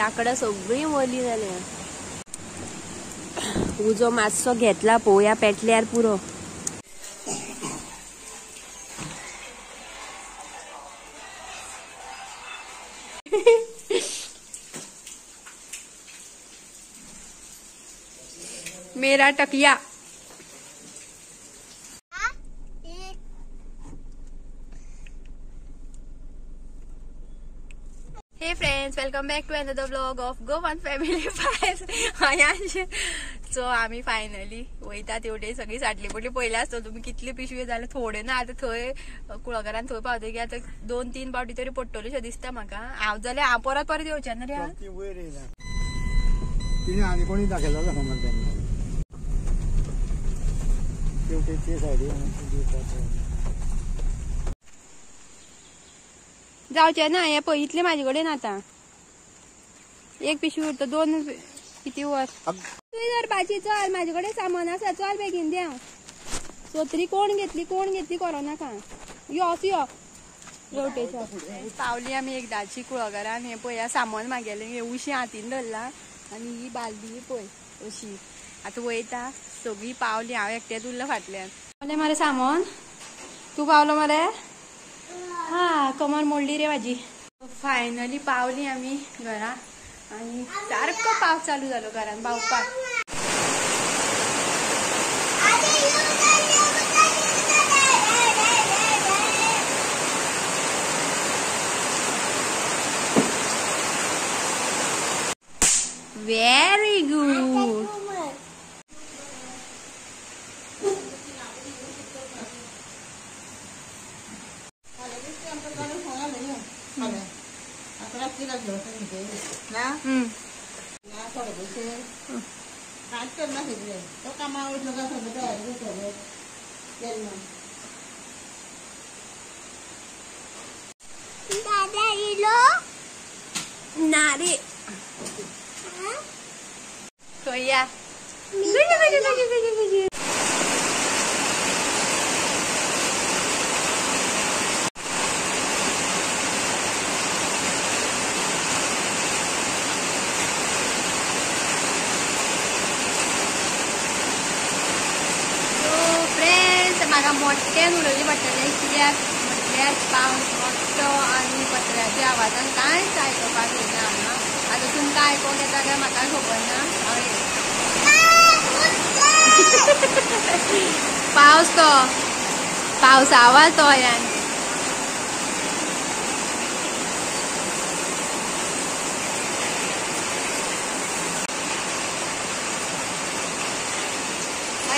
लाकडां सगळी वली जाल्या. उजो मातसो घेतला पोवया पेटल्यार पुरो. मेरा टकिया. Hey friends, welcome back to another blog of Goan family 5. So आम्ही फायनली वयता तेवढे सगळी साठली पडली. पयले आसतो तुम्ही कितले पिशवी झाले थोडे ना. आता थंय कुळागरान थंय पावते की आता 2-3 पावटी तरी पडटल्योशे दिसता म्हाका. हांव जाल्यार हांव परत येवचें ना रे. कोणी दाखयलेलो जावचे ना. हे पळय इतले म्हाजे कडेन आता. एक पिशवी उरता 2 किती वर जर भाजी. चल म्हाजे कडेन सामान आसा. चल बेगीन द्या. सोत्री कोण घेतली करो नाका. यो यो रेवटेच्या पावली आमी एकदाची कुळागरान. हे पळय सामान मागेलें. हे उशी हातीन धरला आनी ही बालदी पळय अशी. आता वयता सगळी पावली. हांव एकटेच उरला फाटल्यान. पावलें मरे सामान. तू पावलो मरे. हा कमर मोडली रे माझी. फायनली पावली आम्ही घरा आणि सारको पावस चालू झालो घरान भावपाक. Very good. नारे तो या म्हाका मोठ्यान उडोवचें पडटलें. कित्याक म्हटल्यार पावस मोठो आनी पत्र्याच्या आवाजान कांयच आयकपाक येना हांगा. आतां तुमकां आयकोंक येता काय म्हाका खबर ना. पावस तो पावसा आवाज तो यान.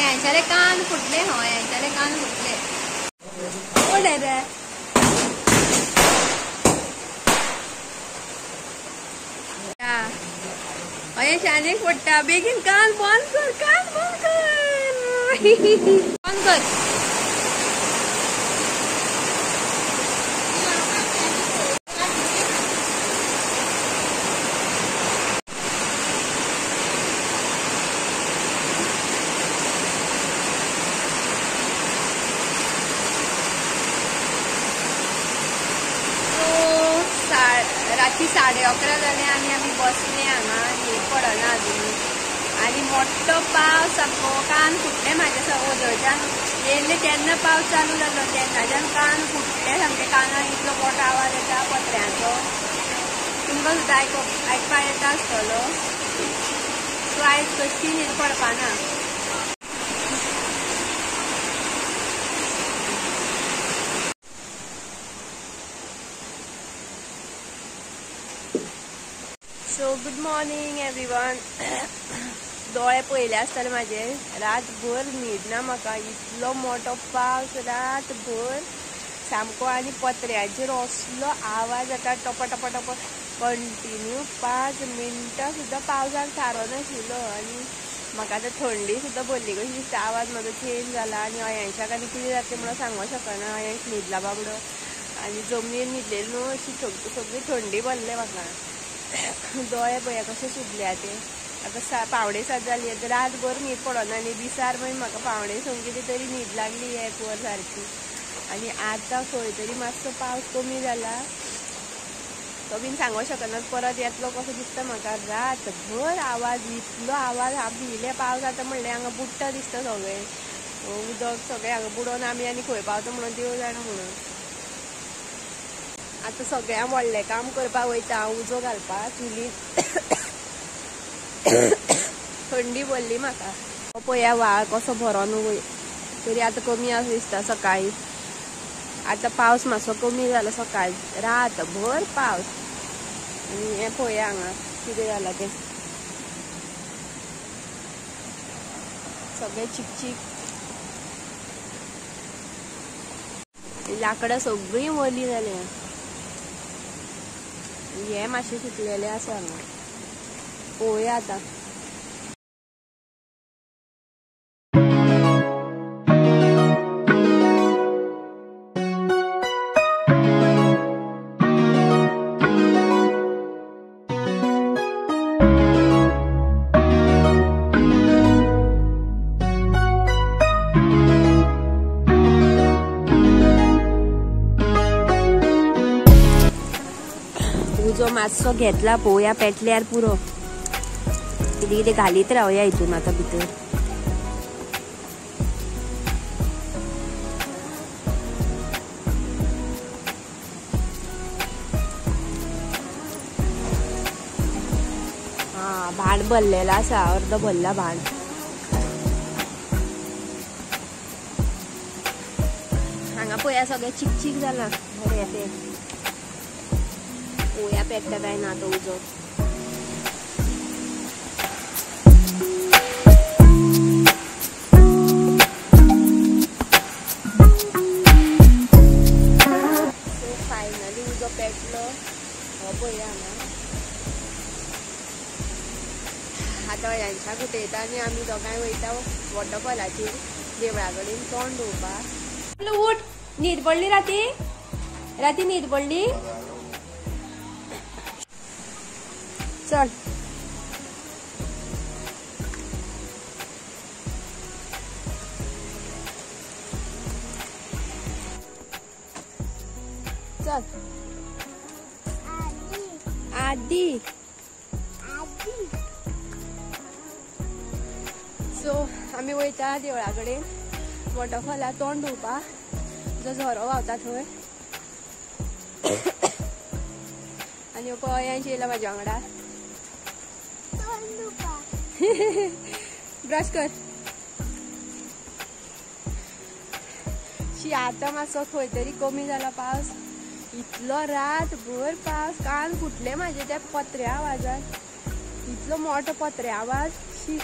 यांच्याले कान फुटले. यांच्याले कान फुटले. ओढे रे शाने फुटता. बेगीन कान बंद कर. कान बंद कर. बंद कर. रात्री 11:30 जाले आनी आमी बसले हांगा. हे पडना अजून आनी मोठो पावस सामको. कान फुटले म्हाजे ओजळच्यान. येयल्ले तेन्ना पावस चालू जालो तेन्नाच्यान कान फुटले सामके. कानाक इतलो मोठो आवाज येता पत्र्याचो. तुमकां सुद्दां आयकपाक येता आसतलो. सो आयज कशी न्हीद पडपाना. So good morning everyone. दोळे पयले आसतले म्हाजे. रातभर न्हीद ना म्हाका. इतलो मोठो पावस रातभर सामको. आनी पत्र्याचेर असलो आवाज येता टप टप टप कंटिन्यू 5 मिनटां सुद्दां पावसान सारो नाशिल्लो. आनी म्हाका आतां थंडी सुद्दां भरली कशी दिसता. आवाज म्हाजो चेंज जाला. आनी अयांशाक आनी कितें जाता म्हणून सांगूंक शकना. अयांश न्हिदला बाबडो. आनी जमनीर न्हिदलेली न्हू अशी सगळी थंडी भरले म्हाका. दोळे पळया कशे सुजल्या ते. आता 5:30 जाली. आता रातभर न्हीद पडना. आनी दिसार मागीर म्हाका 5:30 कितें तरी न्हीद लागली 1 वर सारकी. आनी आतां खंय तरी मातसो पावस कमी जाला. तो बीन सांगू शकना परत येतलो कसो दिसता म्हाका रातभर आवाज इतलो आवाज हांव भिले पावस जाता म्हणलें हांगा बुडटा दिसता सगळें उदक सगळें हांगा बुडोवन आमी आनी खंय पावता म्हणून देव जाणा म्हणून आतां सगळ्यां व्हडलें काम करपाक वयता हांव उजो घालपाक चुलीन थंडी भरली म्हाका पळया व्हाळ कसो भरोन वय तरी आतां कमी आसा दिसता सकाळीं आतां पावस मातसो कमी जालो सकाळी रातभर पावस आनी हें पळया हांगा कितें जालां तें सगळें चिकचीक लाकडां सगळीं वली जाल्या हे मातशें सुकलेलें आसा हांगा पळोवया आतां उजो मातसो घेतला पळोवया पेटल्यार पुरो कितें कितें घालीत रावया हितून आतां भितर हा भांड भरलेला आसा अर्द भरला भांड हांगा पळया सगळें चिकचीक जालां बरें तें पळोवया पेटता काय ना तो उजो सो फायनली उजो पेटलो हो पळया हांगा आतां ह्यांच्या कुटयता आनी आमी दोगांय वयता वॉटरफॉलाचेर देवळा कडेन तोंड धुवपाक उठ न्हीद पडली राती राती न्हीद पडली चल चल आदी सो आमी वयता देवळा कडेन वॉटरफॉला तोंड धुवपाक जो झरो व्हांवता थंय आनी पळयांशी येयला म्हाज्या वांगडा ब्रश कर शी आतां मातसो खंय तरी कमी जाला पावस इतलो रातभर पावस कान फुटले म्हाजे त्या पत्र्या आवाजान इतलो मोठो पत्र्या आवाज शी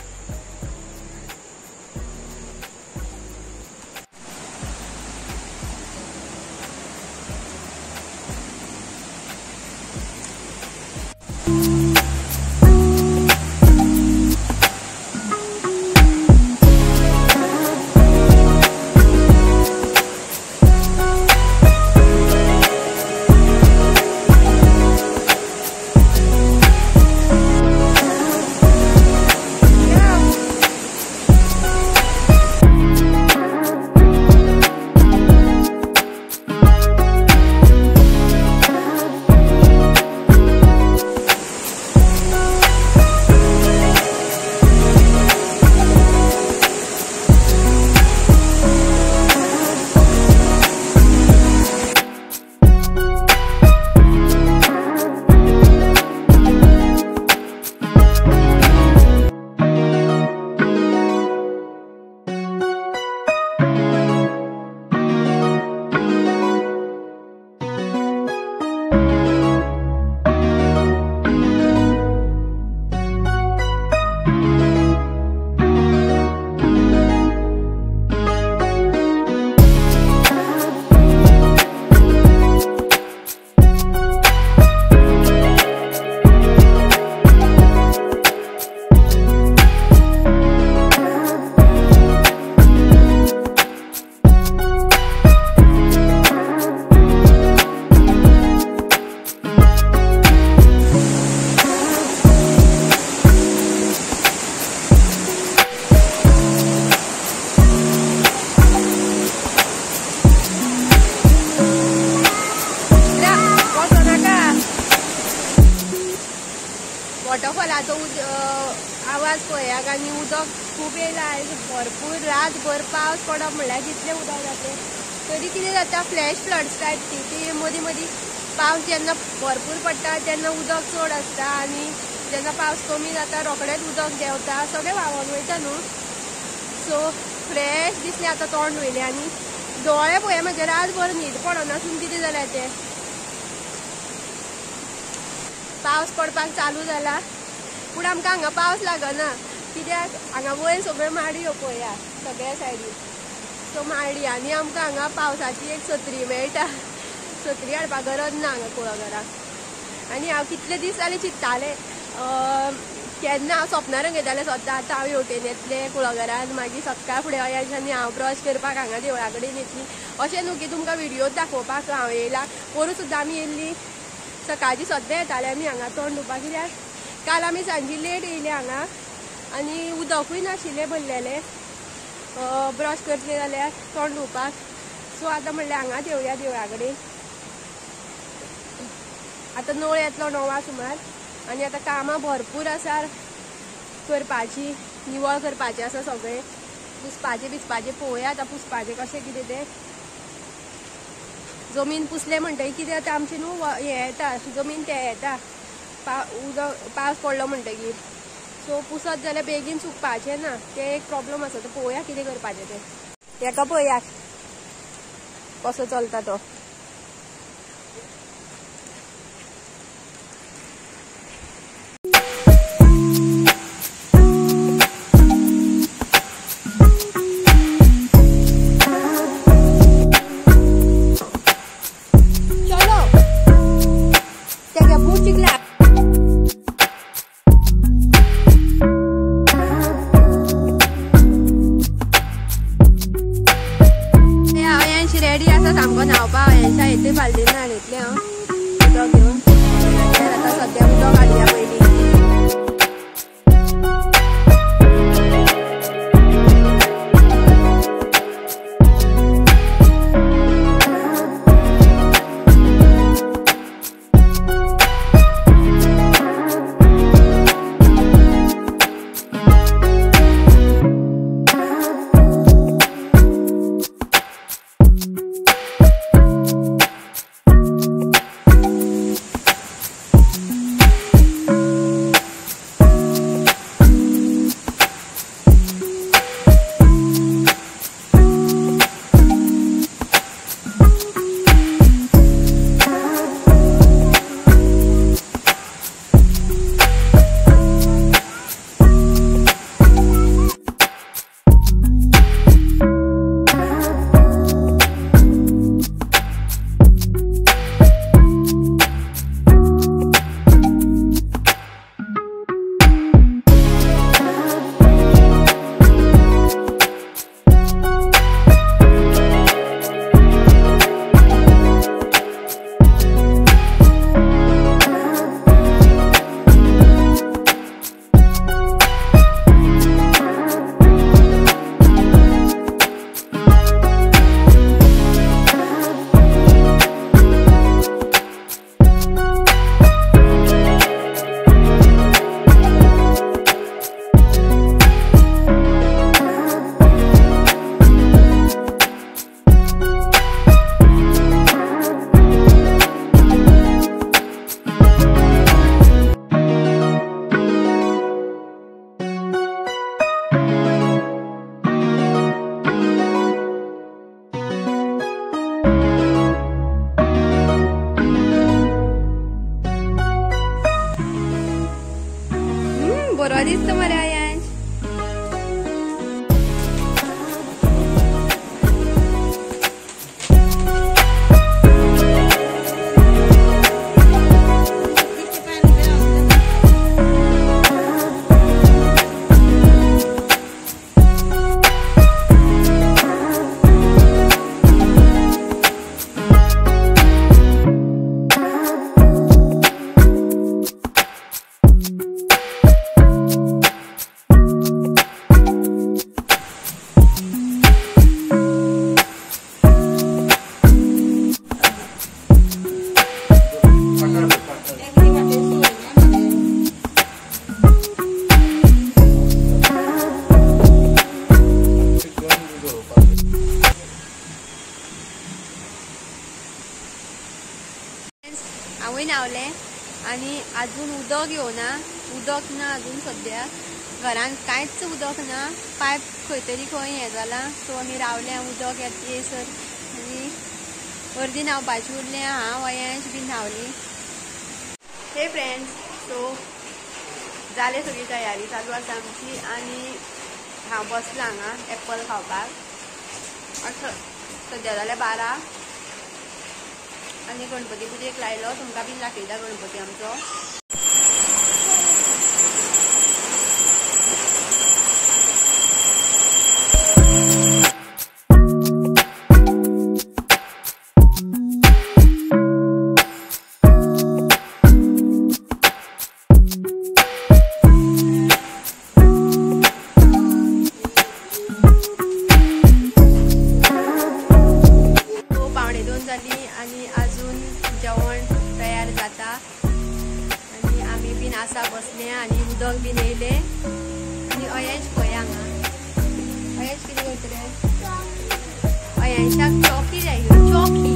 उदकाचो आवाज पळयाक आनी उदक खूब येयला आयज भरपूर रातभर पावस पडप म्हणल्यार कितलें उदक जातलें तरी कितें जाता फ्लॅश फ्लड्स टायप ती मदीं मदीं पावस जेन्ना भरपूर पडटा तेन्ना उदक चड आसता आनी जेन्ना पावस कमी जाता रोखडेंच उदक देंवता सगळें व्हांवून वयता न्हू सो फ्रेश दिसलें आतां तोंड वयलें आनी दोळे पळय म्हाजे रातभर न्हीद पडनासून कितें जालें तें पावस पडपाक चालू जाला पूण आमकां हांगा पावस लागना कित्याक हांगा वयर सगळ्यो माडयो पळया सगळ्या सायडीन सो माडयांनी आमकां हांगा पावसाची एक छत्री मेळटा छत्री हाडपाक गरज ना हांगा कुळागराक आनी हांव कितले दीस जाले चिंत्तालें केन्ना हांव सपनां रंगयतालें सद्दां आतां हांव हेवटेन येतलें कुळागरान मागीर सकाळ फुडें आनी हांव ब्रश करपाक हांगा देवळा कडेन येतलीं अशें न्हू की तुमकां व्हिडियोज दाखोवपाक हांव येयलां पोरूं सुद्दां आमी येयल्लीं सकाळची सद्दां येताले आमी हांगा तोंड धुवपाक कित्याक काल आमी सांजी लेट येयले हांगा आनी उदकूय नाशिल्लें भरलेलें ब्रश करतलें जाल्यार तोंड धुवपाक सो आतां म्हणलें हांगा देवया देवळा कडेन आतां नळ येतलो 9 सुमार आनी आतां कामां भरपूर आसा करपाची निवळ करपाचें आसा सगळें पुसपाचें बिसपाचें पळोवया आतां पुसपाचें कशें कितें तें जमीन पुसलें म्हणटकीर कितें जाता आमचें न्हू हें येता जमीन तें येता उदक पावस पडलो म्हणटकीर सो पुसत जाल्यार बेगीन सुकपाचें ना तें एक प्रॉब्लम आसा तो पळोवया कितें करपाचें तें हेका पळयात कसो चलता तो रेडी आसा सामको न्हावपाक हांवें येतलें बालदेन हाडयतलें हांव उदक घेवन आतां सद्या उदक हाडया पयलीं बरो दिसता मरे आयांश हांवूय न्हावले आणि अजून उदक येवना, उदक ना अजून सद्या घरान कांयच उदक ना, पायप खंय तरी खंय हें जाला, सो आमी रावले उदक येसर आनी अर्दी न्हावपाची उरलें, हांव अयांश बीन न्हावली. हे फ्रेंड्स, सो जाले सगळी तयारी चालू आसा आमची आणि हांव बसलां हांगा एप्पल खावपाक. सद्या जाल्यार 12 आणि गणपती पुजेक लायलो, तुमकां बीन दाखयता गणपती आमचो. आणि अजून जेवण तयार जाता आणि आम्ही बीन आसा बसले आणि उदक बीन येयले आणि अयांश पळय हांगा. अयांश कितें करतले? अयांशाक चॉकी जाय, चॉकी.